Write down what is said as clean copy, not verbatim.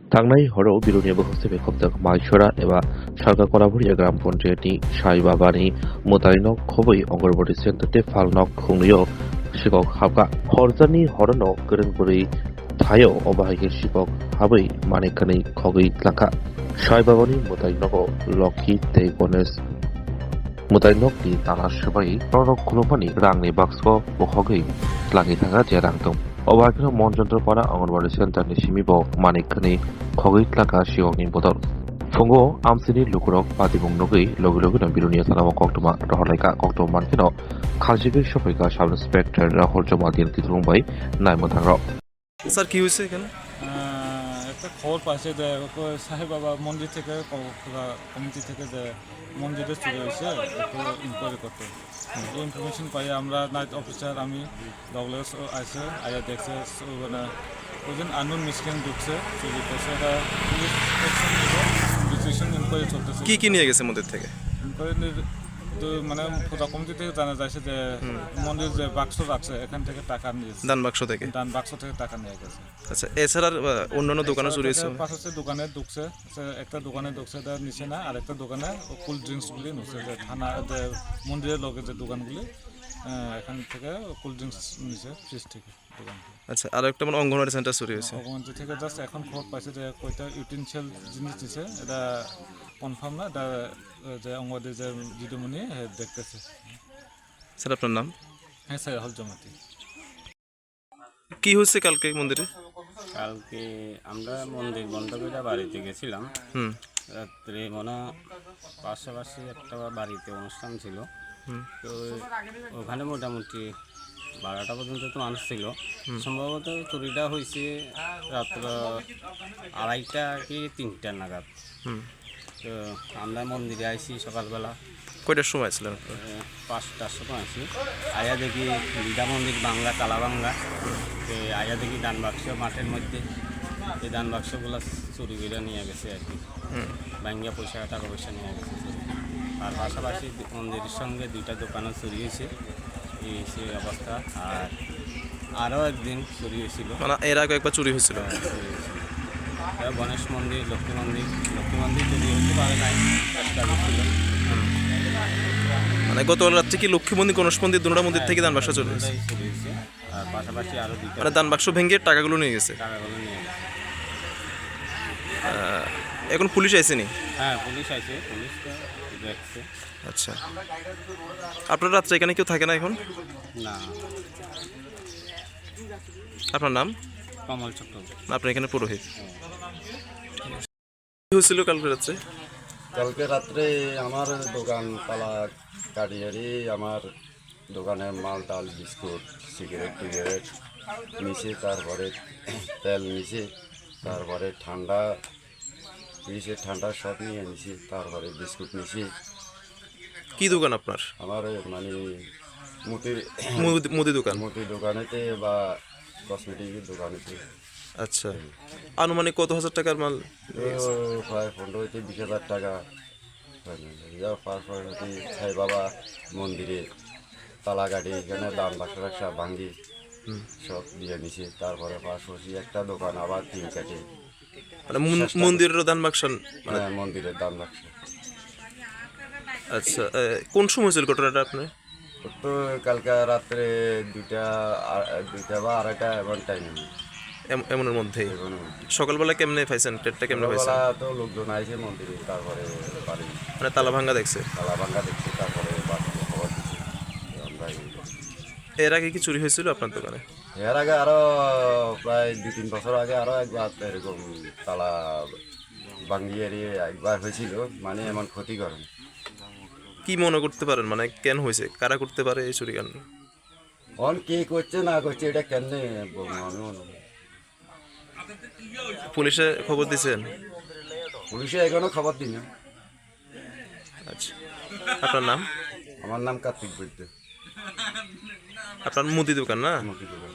당나이 허로 비루니에 버스베 컵덕 마이쇼라 에바 sarga kolaburiya gram panchayati saibabani mudainok khoboi ongorbori centre falnok khungyo sikok habka horjani horono gorengbori thayo obahike sikok habai manekhani khogoi tlaka saibabani mudainogo lokhi te gonesh mudainokni tana sabai prorok khulopani rangni bakso bokhogoi tlagi thaka je rangdong অবাকনা মনযন্ত্রপাড়া anganwadi সেন্টারनि सिमिबो मानिकनि खगै tlaka सिगनि बदल फुंगो आमसिनि लुकुरक पातिबुं नगै लगे बिरुनिया सानाव कक्टमा रहलायका कक्टम मानखिनो खालसिगै सफैका साब inspector Rahul जमादिन किथुंबाय नायमथांर sir কি হয়েছে এখানে? একটা খবর পাইছে যে সাহেব বাবা মন্দির থেকে কমিটি থেকে যে মন্দিরে চুরি হয়েছে একটু ইনকোয়ারি করতে এই ইনফরমেশন পাই আমরা নাইট অফিসার আমি ডগলেস আছে আয়া দেখছে মানে ওজন আননোন মিসকিন ঢুকছে চুরি করছে এটা পুলিশ অ্যাকশন নিবে ডিসিশন ইনকোয়ারি চলতেছে কি কি নিয়ে গেছে মন্দির থেকে? ইনকোয়ারি তো মানে পূজা কমিটি থেকে জানা যাচ্ছে যে মন্দির যে বাক্স রাখছে এখান থেকে টাকা নিয়েছে দান বাক্স থেকে। দান বাক্স থেকে টাকা নিয়ে গেছে। আচ্ছা, এছাড়া অন্যান্য দোকানে চুরি হয়েছে? পাশে দোকানে ঢুকছে, একটা দোকানে ঢুকছে এটা নিচে না, আর একটা দোকানে কোল্ড ড্রিঙ্কসগুলি নিচ্ছে যে থানা যে মন্দিরের লগে যে দোকানগুলি এখান থেকে কোল্ড ড্রিঙ্কস নিচ্ছে ফ্রিজ থেকে দোকান থেকে। আচ্ছা, আর একটা মানে অঙ্গনওয়াড়ি সেন্টার চুরি হয়েছে। অঙ্গনওয়াড়ি থেকে জাস্ট এখন খবর পাইছে যে কয়টা ইউটেনশিয়াল জিনিস দিচ্ছে এটা কনফার্ম না, এটা যে অঙ্গনওয়াড়ি যে দিদিমণি দেখতেছে। স্যার আপনার নাম? হ্যাঁ স্যার, রাহুল জমাতি। কি হয়েছে কালকে মন্দিরে? কালকে আমরা মন্দির বন্ধ করে বাড়িতে গেছিলাম। রাত্রে মনে পাশাপাশি একটা বাড়িতে অনুষ্ঠান ছিল, তো ওখানে মোটামুটি 12টা পর্যন্ত তো মানুষ ছিল। সম্ভবত চুরিটা হয়েছে রাত্র 2:30 কি 3টা নাগাদ। তো আমরা মন্দিরে আইছি সকালবেলা। কয়টার সময় ছিলেন? 5টার সময় আছি। আয়া দেখি বিদা মন্দির বাংলা কালা বাংলা, আয়া দেখি দান বাক্স মাঠের মধ্যে, এই দান বাক্সগুলো চুরি করে নিয়ে গেছে আর কি, ভাঙ্গা পয়সা টাকা পয়সা নিয়ে গেছে। আর পাশাপাশি মন্দিরের সঙ্গে 2টা দোকানও চুরি হয়েছে, এই সে অবস্থা। আর আরও একদিন চুরি হয়েছিল, মানে এর আগে একবার চুরি হয়েছিল। গণেশ মন্দির, লক্ষ্মী মন্দির চুরি হতে পারে নাই, চেষ্টা করছিল। মানে গতকাল রাত্রে কি লক্ষ্মী মন্দির গণেশ মন্দির দুটো মন্দির থেকে দান বাক্স চুরি হয়েছে? আর পাশাপাশি আরও 2টা মানে দান বাক্স ভেঙে টাকাগুলো নিয়ে গেছে। টাকাগুলো নিয়ে গেছে। এখন পুলিশ আইসেনি? হ্যাঁ, পুলিশ আছে, পুলিশ তো দেখছে। আচ্ছা, আপনার রাত্রে এখানে কেউ থাকে না এখন? না। আপনার নাম? কমল চক্রবর্তী। আপনার এখানে পুরোহিত। কি হয়েছিল কালকে রাত্রে? কালকে রাত্রে আমার দোকান তালা কাটিয়ারি, আমার দোকানে মাল টাল বিস্কুট সিগারেট টিগারেট নিচে, তারপরে তেল নিচে, তারপরে ঠান্ডা ফ্রিজের ঠান্ডা সব নিয়ে নিছি, তারপরে বিস্কুট নিছি। কি দোকান আপনার? আমার মানে মুদি দোকান? মুদি দোকানেতে বা কসমেটিকের দোকানেতে। আচ্ছা, আনুমানিক কত হাজার টাকার মাল? প্রায় 15-20 হাজার টাকা। পাশাপাশি সাই বাবা মন্দিরে তালা কাটি, এখানে দাম বাক্সা ভাঙ্গি সব দিয়ে নিছে। তারপরে পাশাপাশি একটা দোকান আবার 3 কাটে, মানে মন্দিরের দান বাক্স? মানে মন্দিরের দাম বাক্স। আচ্ছা, কোন সময় ছিল ঘটনাটা আপনার? তো কালকে রাত্রে 2টা বা 2:30 এমন টাইম। এমনের মধ্যেই সকালবেলা কেমনে পাইছেন? টেটটা কেমনে পাইছেন? তো লোকজন আইছে মন্দিরে, তারপরে বাড়ি মানে তালা ভাঙ্গা দেখছে? তালা ভাঙ্গা দেখছি, তারপরে বাড়িতে খবর দিচ্ছি আমরা। এর আগে কি চুরি হয়েছিল আপনার দোকানে? এর আগে আরো প্রায় 2-3 বছর আগে আরো একবার এরকম তালা ভাঙ্গিয়ে একবার হয়েছিল, মানে এমন ক্ষতি করে। কি মনে করতে পারেন, মানে কেন হয়েছে, কারা করতে পারে এই চুরি কাণ্ড? কে করছে না করছে এটা কেন পুলিশে খবর দিয়েছেন? পুলিশে এখনো খবর দিই না। আচ্ছা, আপনার নাম? আমার নাম কার্তিক বৈদ্য। আপনার মুদি দোকান না? মুদি দোকান।